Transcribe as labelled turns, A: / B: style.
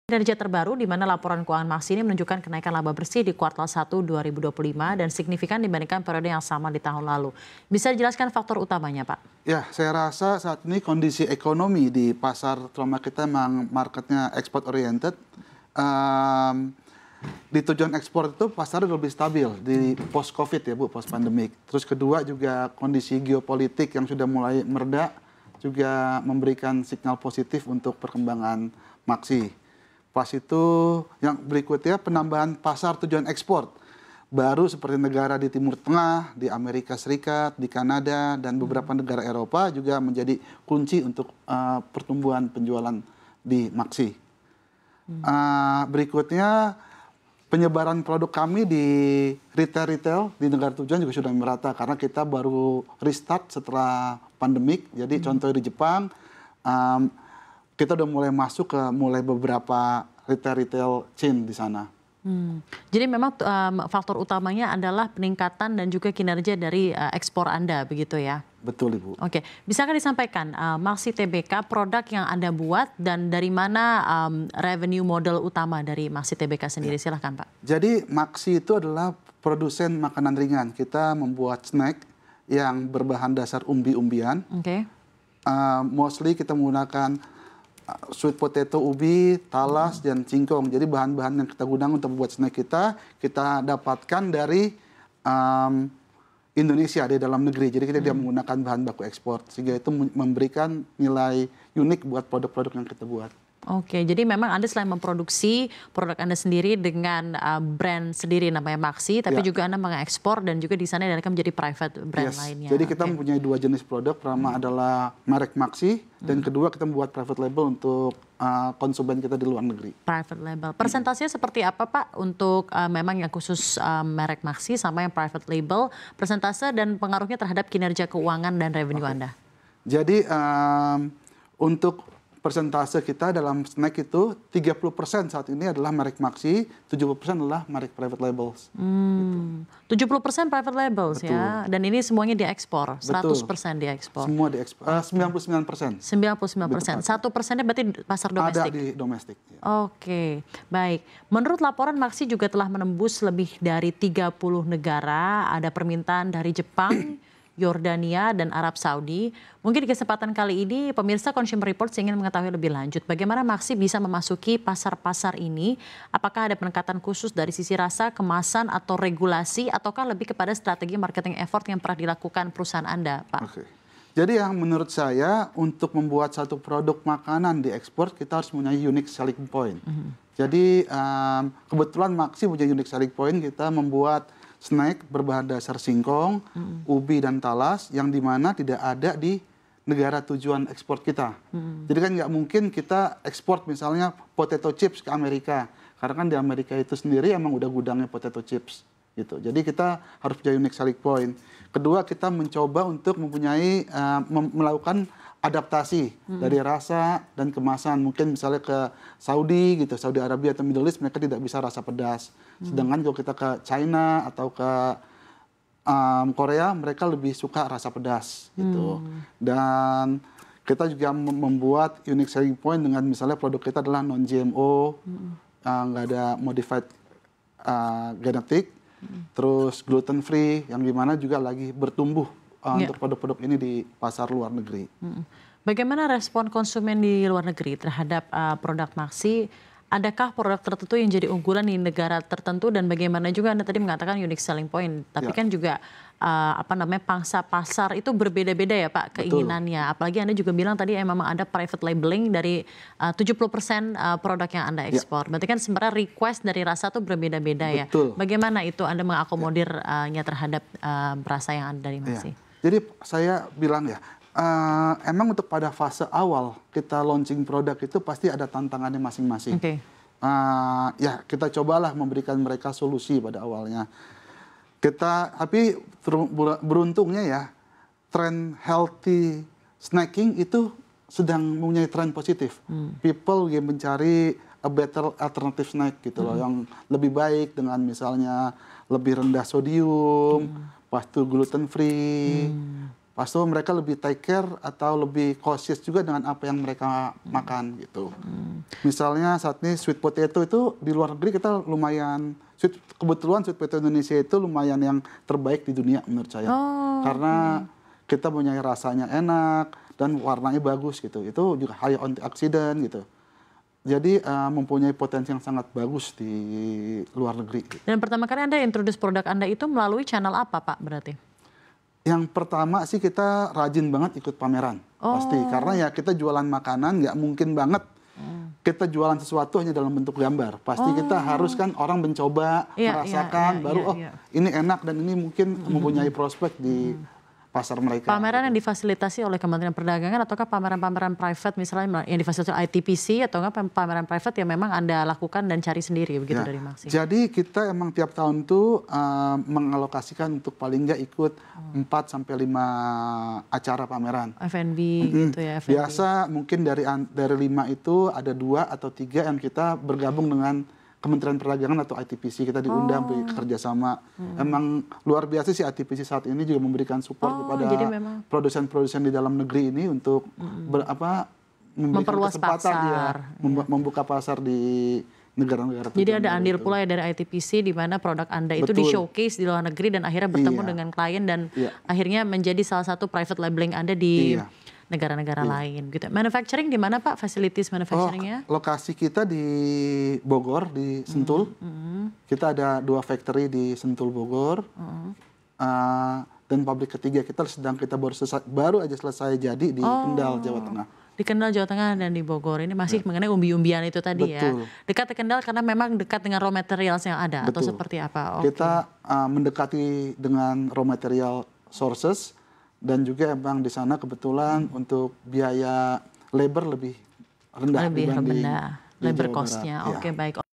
A: Kinerja terbaru di mana laporan keuangan Maksi ini menunjukkan kenaikan laba bersih di kuartal 1 2025 dan signifikan dibandingkan periode yang sama di tahun lalu. Bisa dijelaskan faktor utamanya, Pak?
B: Ya, saya rasa saat ini kondisi ekonomi di pasar terutama kita memang marketnya export oriented. Di tujuan ekspor itu pasar lebih stabil di post Covid ya Bu, post pandemic. Terus kedua juga kondisi geopolitik yang sudah mulai mereda juga memberikan sinyal positif untuk perkembangan Maksi. Pas itu yang berikutnya penambahan pasar tujuan ekspor baru seperti negara di Timur Tengah, di Amerika Serikat, di Kanada, dan beberapa negara Eropa juga menjadi kunci untuk pertumbuhan penjualan di Maksi. Berikutnya penyebaran produk kami di retail di negara tujuan juga sudah merata karena kita baru restart setelah pandemik. Jadi contohnya di Jepang, kita udah mulai masuk ke beberapa retail chain di sana.
A: Jadi memang faktor utamanya adalah peningkatan dan juga kinerja dari ekspor Anda, begitu ya?
B: Betul, Ibu.
A: Oke, bisakah disampaikan Maksi TBK produk yang Anda buat dan dari mana revenue model utama dari Maksi TBK sendiri?
B: Ya.
A: Silahkan, Pak.
B: Jadi Maksi itu adalah produsen makanan ringan. Kita membuat snack yang berbahan dasar umbi-umbian.
A: Oke.
B: Mostly kita menggunakan sweet potato, ubi, talas, dan singkong. Jadi bahan-bahan yang kita gunakan untuk membuat snack kita dapatkan dari Indonesia, di dalam negeri. Jadi kita tidak menggunakan bahan baku ekspor. Sehingga itu memberikan nilai unik buat produk-produk yang kita buat.
A: Oke, jadi memang Anda selain memproduksi produk Anda sendiri dengan brand sendiri namanya Maksi, tapi juga Anda mengekspor dan juga di sana akan menjadi private brand lainnya.
B: Jadi kita mempunyai dua jenis produk. Pertama adalah merek Maksi, dan kedua kita membuat private label untuk konsumen kita di luar negeri.
A: Private label. Persentasenya seperti apa, Pak, untuk memang yang khusus merek Maksi sama yang private label, persentase dan pengaruhnya terhadap kinerja keuangan dan revenue Anda?
B: Jadi untuk persentase kita dalam snack itu 30% saat ini adalah merek Maksi, 70% adalah merek private labels.
A: 70% private labels. Betul. Ya, dan ini semuanya diekspor, 100% diekspor.
B: Semua diekspor, 99%.
A: 99%, 1%-nya berarti pasar domestik?
B: Ada di domestik. Ya.
A: Oke, baik. Menurut laporan Maksi juga telah menembus lebih dari 30 negara, ada permintaan dari Jepang, Yordania, dan Arab Saudi. Mungkin di kesempatan kali ini pemirsa Consumer Reports ingin mengetahui lebih lanjut bagaimana Maksi bisa memasuki pasar-pasar ini. Apakah ada peningkatan khusus dari sisi rasa, kemasan, atau regulasi, ataukah lebih kepada strategi marketing effort yang pernah dilakukan perusahaan Anda, Pak?
B: Oke. Jadi yang menurut saya untuk membuat satu produk makanan di ekspor kita harus punya unique selling point. Jadi kebetulan Maksi punya unique selling point, kita membuat snack berbahan dasar singkong, ubi, dan talas yang dimana tidak ada di negara tujuan ekspor kita. Jadi kan nggak mungkin kita ekspor misalnya potato chips ke Amerika, karena kan di Amerika itu sendiri emang udah gudangnya potato chips gitu. Jadi kita harus punya unique selling point. Kedua, kita mencoba untuk mempunyai melakukan adaptasi dari rasa dan kemasan. Mungkin misalnya ke Saudi gitu, Saudi Arabia atau Middle East mereka tidak bisa rasa pedas. Sedangkan kalau kita ke China atau ke Korea mereka lebih suka rasa pedas gitu. Dan kita juga membuat unique selling point dengan misalnya produk kita adalah non-GMO, nggak ada modified genetik, terus gluten free yang dimana juga lagi bertumbuh untuk produk-produk ini di pasar luar negeri.
A: Bagaimana respon konsumen di luar negeri terhadap produk Maksi? Adakah produk tertentu yang jadi unggulan di negara tertentu dan bagaimana juga Anda tadi mengatakan unique selling point, tapi kan juga pangsa pasar itu berbeda-beda ya Pak keinginannya. Apalagi Anda juga bilang tadi memang ada private labeling dari 70% produk yang Anda ekspor. Berarti kan sebenarnya request dari rasa itu berbeda-beda ya. Bagaimana itu Anda mengakomodirnya terhadap rasa yang ada dari Maksi?
B: Jadi saya bilang ya, emang untuk pada fase awal kita launching produk itu pasti ada tantangannya masing-masing. Ya kita cobalah memberikan mereka solusi pada awalnya. Tapi beruntungnya ya, tren healthy snacking itu sedang mempunyai tren positif. People yang mencari a better alternative snack gitu loh, yang lebih baik dengan misalnya lebih rendah sodium, pas itu gluten free, Pas itu mereka lebih take care atau lebih cautious juga dengan apa yang mereka makan gitu. Misalnya saat ini sweet potato itu di luar negeri kita lumayan, kebetulan sweet potato Indonesia itu lumayan yang terbaik di dunia menurut saya. Karena kita punya rasanya enak dan warnanya bagus gitu. Itu juga high antioxidant gitu. Jadi mempunyai potensi yang sangat bagus di luar negeri.
A: Dan pertama kali Anda introduce produk Anda itu melalui channel apa Pak berarti?
B: Yang pertama sih kita rajin banget ikut pameran, pasti. Karena ya kita jualan makanan nggak mungkin banget kita jualan sesuatu hanya dalam bentuk gambar. Pasti kita harus kan orang mencoba, merasakan, baru ini enak dan ini mungkin mempunyai prospek di pasar mereka.
A: Pameran yang difasilitasi oleh Kementerian Perdagangan ataukah pameran-pameran private misalnya yang difasilitasi ITPC atau enggak pameran private yang memang Anda lakukan dan cari sendiri begitu dari Maksi?
B: Jadi kita emang tiap tahun tuh mengalokasikan untuk paling nggak ikut 4 sampai 5 acara pameran.
A: F&B gitu ya. F&B.
B: Biasa mungkin dari 5 itu ada 2 atau 3 yang kita bergabung dengan Kementerian Perdagangan atau ITPC, kita diundang kerjasama. Emang luar biasa sih ITPC saat ini juga memberikan support kepada produsen-produsen di dalam negeri ini untuk
A: memperluas pasar,
B: membuka pasar di negara-negara.
A: Jadi ada andil pula ya dari ITPC di mana produk Anda itu di showcase di luar negeri dan akhirnya bertemu dengan klien dan akhirnya menjadi salah satu private labeling Anda di negara-negara lain gitu. Manufacturing di mana Pak? Facilities manufacturingnya?
B: Lokasi kita di Bogor, di Sentul. Kita ada 2 factory di Sentul Bogor. Dan pabrik ketiga kita baru aja selesai jadi di Kendal, Jawa Tengah.
A: Di Kendal, Jawa Tengah dan di Bogor. Ini masih mengenai umbi-umbian itu tadi ya. Dekat ke Kendal karena memang dekat dengan raw materials yang ada atau seperti apa?
B: Kita mendekati dengan raw material sources. Dan juga emang di sana kebetulan untuk biaya labor lebih rendah dibanding
A: labor cost-nya. Oke, baik.